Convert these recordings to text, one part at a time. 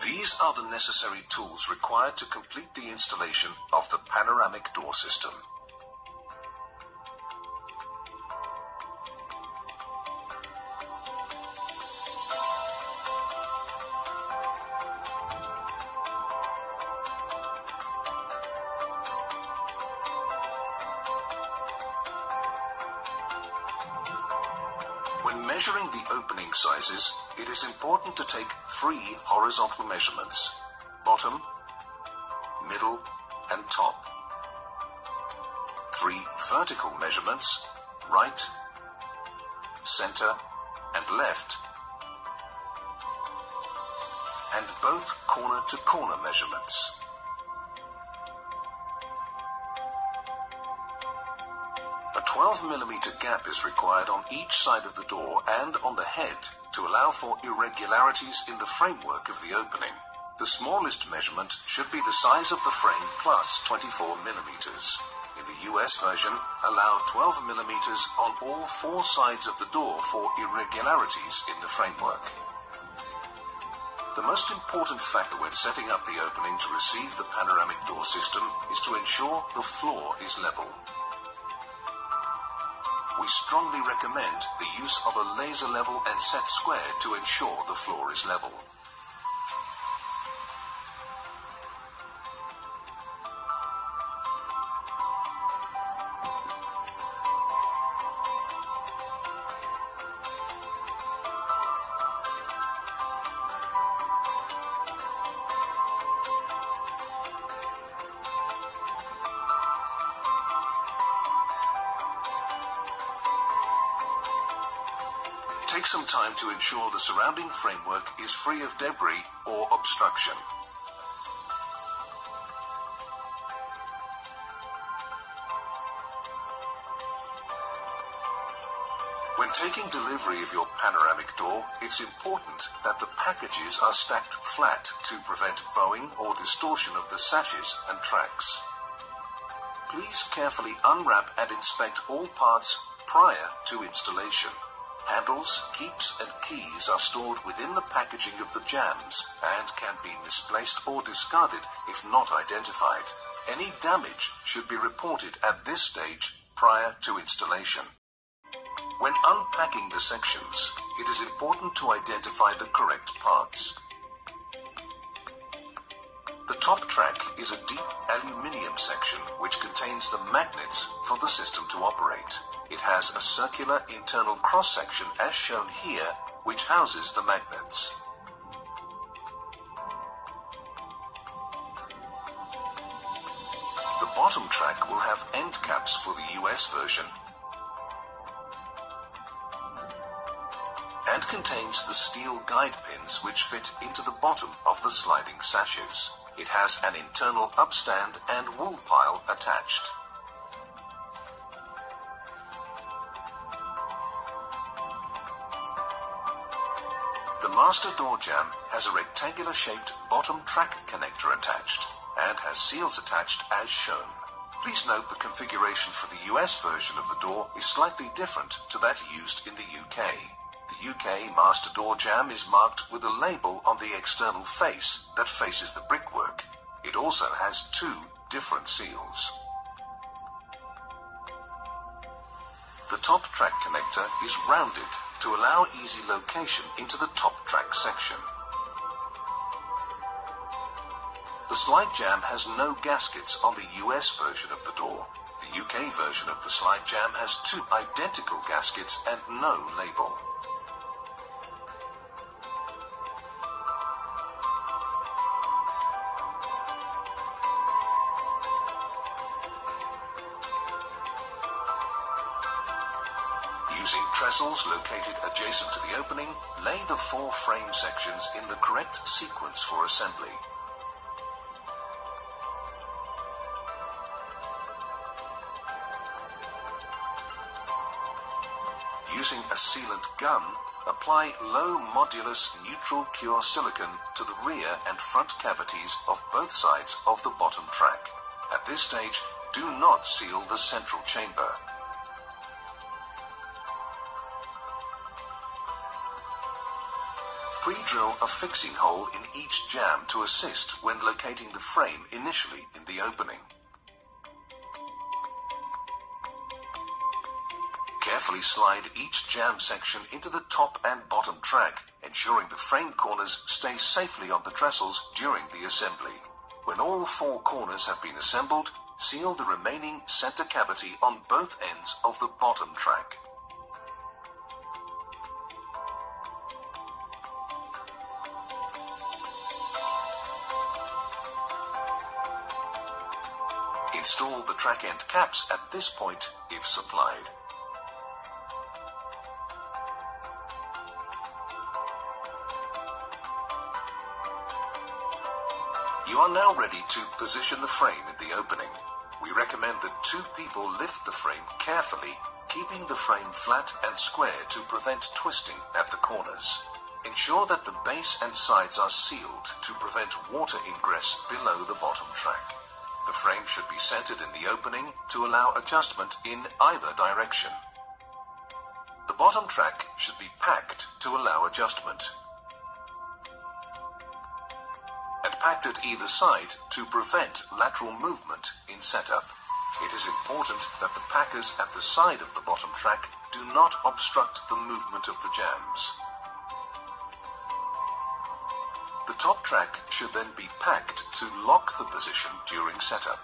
These are the necessary tools required to complete the installation of the panoramic door system. When measuring the opening sizes, it is important to take 3 horizontal measurements: bottom, middle, and top. 3 vertical measurements: right, center, and left. And both corner-to-corner measurements. A 12mm gap is required on each side of the door and on the head to allow for irregularities in the framework of the opening. The smallest measurement should be the size of the frame plus 24mm. In the US version, allow 12mm on all 4 sides of the door for irregularities in the framework. The most important factor when setting up the opening to receive the panoramic door system is to ensure the floor is level. We strongly recommend the use of a laser level and set square to ensure the floor is level. Take some time to ensure the surrounding framework is free of debris or obstruction. When taking delivery of your panoramic door, it's important that the packages are stacked flat to prevent bowing or distortion of the sashes and tracks. Please carefully unwrap and inspect all parts prior to installation. Handles, keeps, and keys are stored within the packaging of the jambs and can be misplaced or discarded if not identified. Any damage should be reported at this stage prior to installation. When unpacking the sections, it is important to identify the correct parts. The top track is a deep aluminium section which contains the magnets for the system to operate. It has a circular internal cross-section as shown here, which houses the magnets. The bottom track will have end caps for the US version and contains the steel guide pins which fit into the bottom of the sliding sashes. It has an internal upstand and wool pile attached. The master door jamb has a rectangular-shaped bottom track connector attached and has seals attached as shown. Please note the configuration for the US version of the door is slightly different to that used in the UK. The UK master door jamb is marked with a label on the external face that faces the brickwork. It also has 2 different seals. The top track connector is rounded to allow easy location into the top track section. The slide jamb has no gaskets on the US version of the door. The UK version of the slide jamb has 2 identical gaskets and no label. Using trestles located adjacent to the opening, lay the 4 frame sections in the correct sequence for assembly. Using a sealant gun, apply low modulus neutral cure silicone to the rear and front cavities of both sides of the bottom track. At this stage, do not seal the central chamber. Pre-drill a fixing hole in each jamb to assist when locating the frame initially in the opening. Carefully slide each jamb section into the top and bottom track, ensuring the frame corners stay safely on the trestles during the assembly. When all 4 corners have been assembled, seal the remaining center cavity on both ends of the bottom track. Install the track end caps at this point if supplied. You are now ready to position the frame in the opening. We recommend that 2 people lift the frame carefully, keeping the frame flat and square to prevent twisting at the corners. Ensure that the base and sides are sealed to prevent water ingress below the bottom track. The frame should be centered in the opening to allow adjustment in either direction. The bottom track should be packed to allow adjustment, and packed at either side to prevent lateral movement in setup. It is important that the packers at the side of the bottom track do not obstruct the movement of the jambs. The top track should then be packed to lock the position during setup.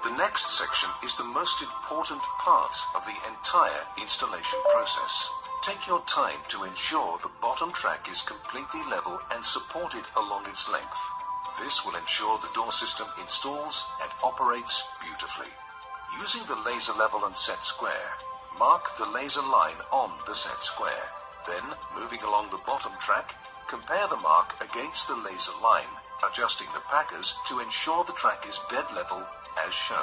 The next section is the most important part of the entire installation process. Take your time to ensure the bottom track is completely level and supported along its length. This will ensure the door system installs and operates beautifully. Using the laser level and set square, mark the laser line on the set square. Then, moving along the bottom track, compare the mark against the laser line, adjusting the packers to ensure the track is dead level as shown.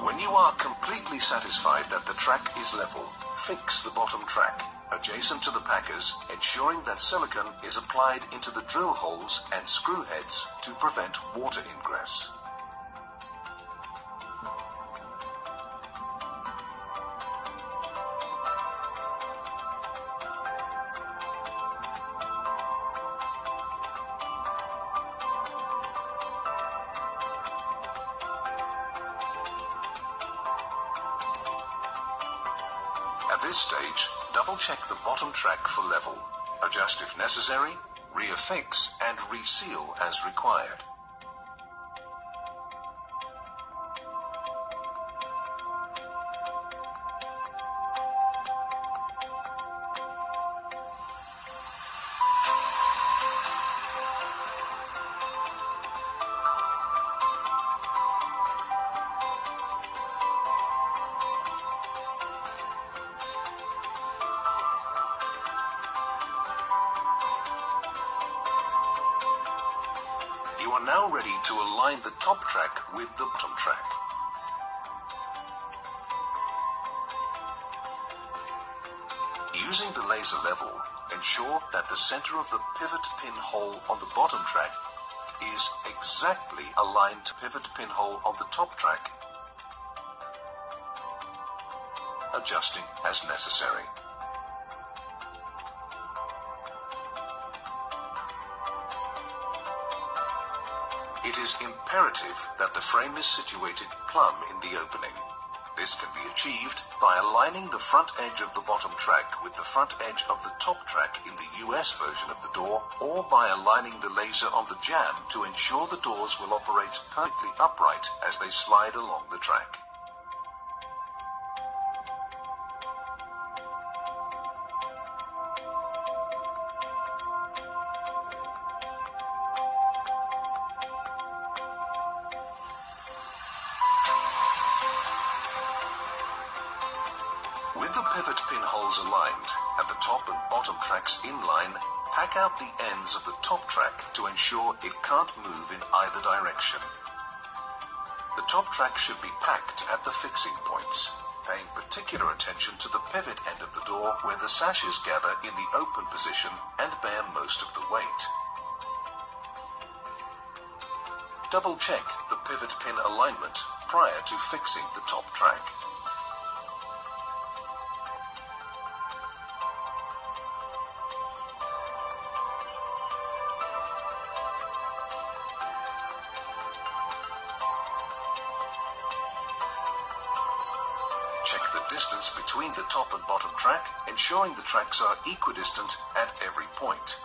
When you are completely satisfied that the track is level, fix the bottom track, adjacent to the packers, ensuring that silicone is applied into the drill holes and screw heads to prevent water ingress. At this stage, double-check the bottom track for level. Adjust if necessary, reaffix and reseal as required. You are now ready to align the top track with the bottom track. Using the laser level, ensure that the center of the pivot pin hole on the bottom track is exactly aligned to pivot pin hole on the top track, adjusting as necessary. It is imperative that the frame is situated plumb in the opening. This can be achieved by aligning the front edge of the bottom track with the front edge of the top track in the US version of the door, or by aligning the laser on the jamb to ensure the doors will operate perfectly upright as they slide along the track. pivot pin holes aligned and the top and bottom tracks in line, pack out the ends of the top track to ensure it can't move in either direction. The top track should be packed at the fixing points, paying particular attention to the pivot end of the door where the sashes gather in the open position and bear most of the weight. Double check the pivot pin alignment prior to fixing the top track. Check the distance between the top and bottom track, ensuring the tracks are equidistant at every point.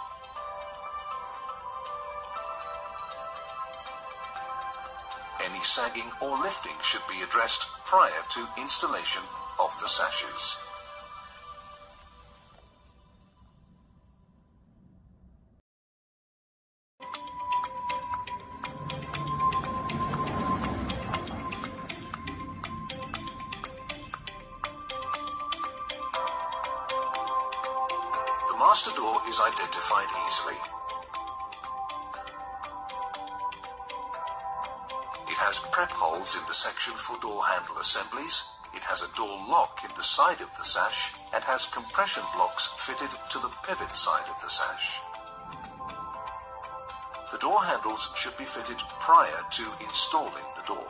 Any sagging or lifting should be addressed prior to installation of the sashes. The master door is identified easily. It has prep holes in the section for door handle assemblies, it has a door lock in the side of the sash, and has compression blocks fitted to the pivot side of the sash. The door handles should be fitted prior to installing the door.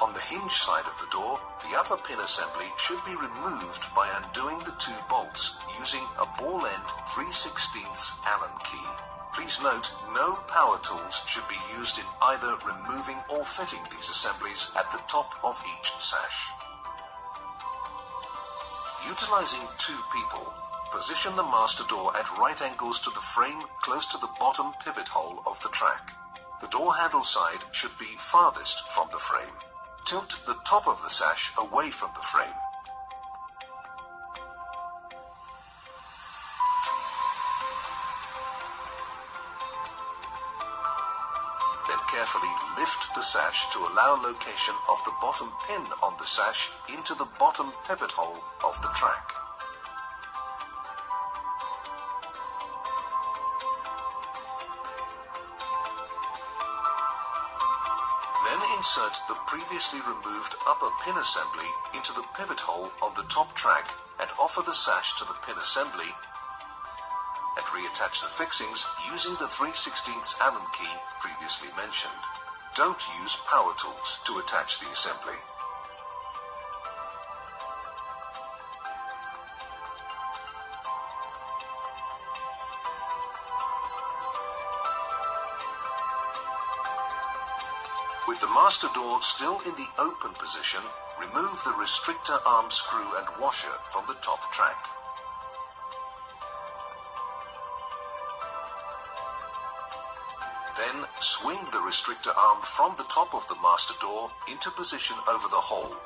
On the hinge side of the door, the upper pin assembly should be removed by undoing the two bolts using a ball-end 3/16 Allen key. Please note, no power tools should be used in either removing or fitting these assemblies at the top of each sash. Utilizing two people, position the master door at right angles to the frame close to the bottom pivot hole of the track. The door handle side should be farthest from the frame. Tilt the top of the sash away from the frame. Then carefully lift the sash to allow location of the bottom pin on the sash into the bottom pivot hole of the track. Then insert the previously removed upper pin assembly into the pivot hole on the top track and offer the sash to the pin assembly and reattach the fixings using the 3/16 Allen key previously mentioned. Don't use power tools to attach the assembly. With the master door still in the open position, remove the restrictor arm screw and washer from the top track. Then swing the restrictor arm from the top of the master door into position over the hole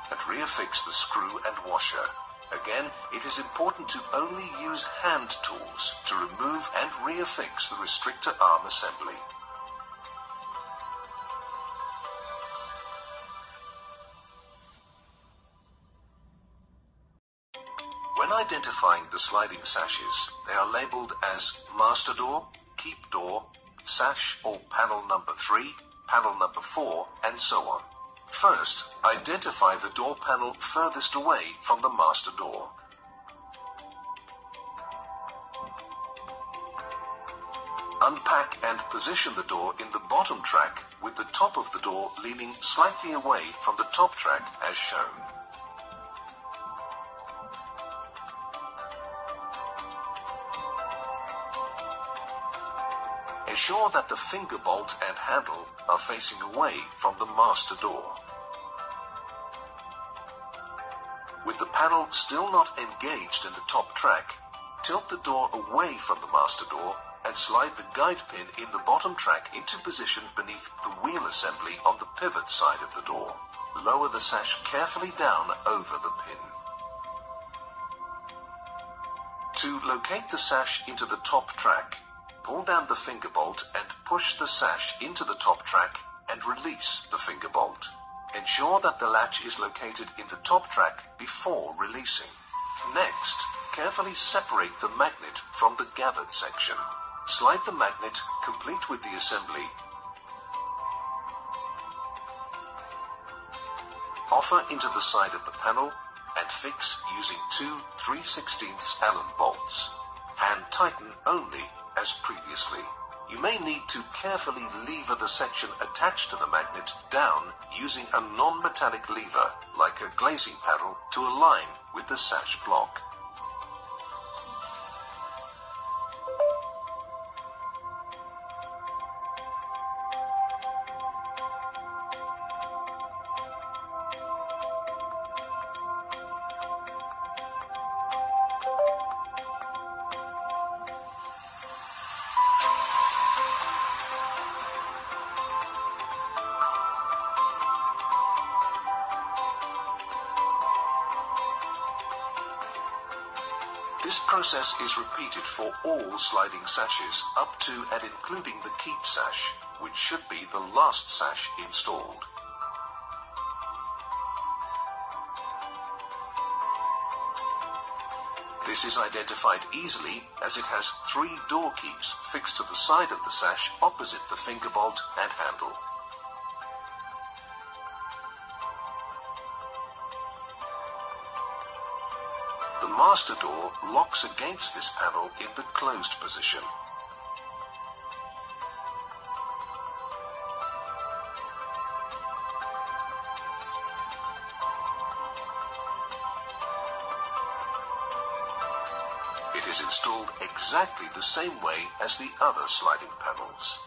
and reaffix the screw and washer. Again, it is important to only use hand tools to remove and reaffix the restrictor arm assembly. When identifying the sliding sashes, they are labeled as master door, keep door, sash or panel number 3, panel number 4, and so on. First, identify the door panel furthest away from the master door. Unpack and position the door in the bottom track with the top of the door leaning slightly away from the top track as shown. Ensure that the finger bolt and handle are facing away from the master door. With the panel still not engaged in the top track, tilt the door away from the master door and slide the guide pin in the bottom track into position beneath the wheel assembly on the pivot side of the door. Lower the sash carefully down over the pin. To locate the sash into the top track, pull down the finger bolt and push the sash into the top track and release the finger bolt. Ensure that the latch is located in the top track before releasing. Next, carefully separate the magnet from the gathered section. Slide the magnet, complete with the assembly. Offer into the side of the panel and fix using two 3/16 Allen bolts. Hand tighten only as previously. You may need to carefully lever the section attached to the magnet down using a non-metallic lever, like a glazing paddle, to align with the sash block. This process is repeated for all sliding sashes up to and including the keep sash, which should be the last sash installed. This is identified easily as it has 3 door keeps fixed to the side of the sash opposite the finger bolt and handle. The master door locks against this panel in the closed position. It is installed exactly the same way as the other sliding panels.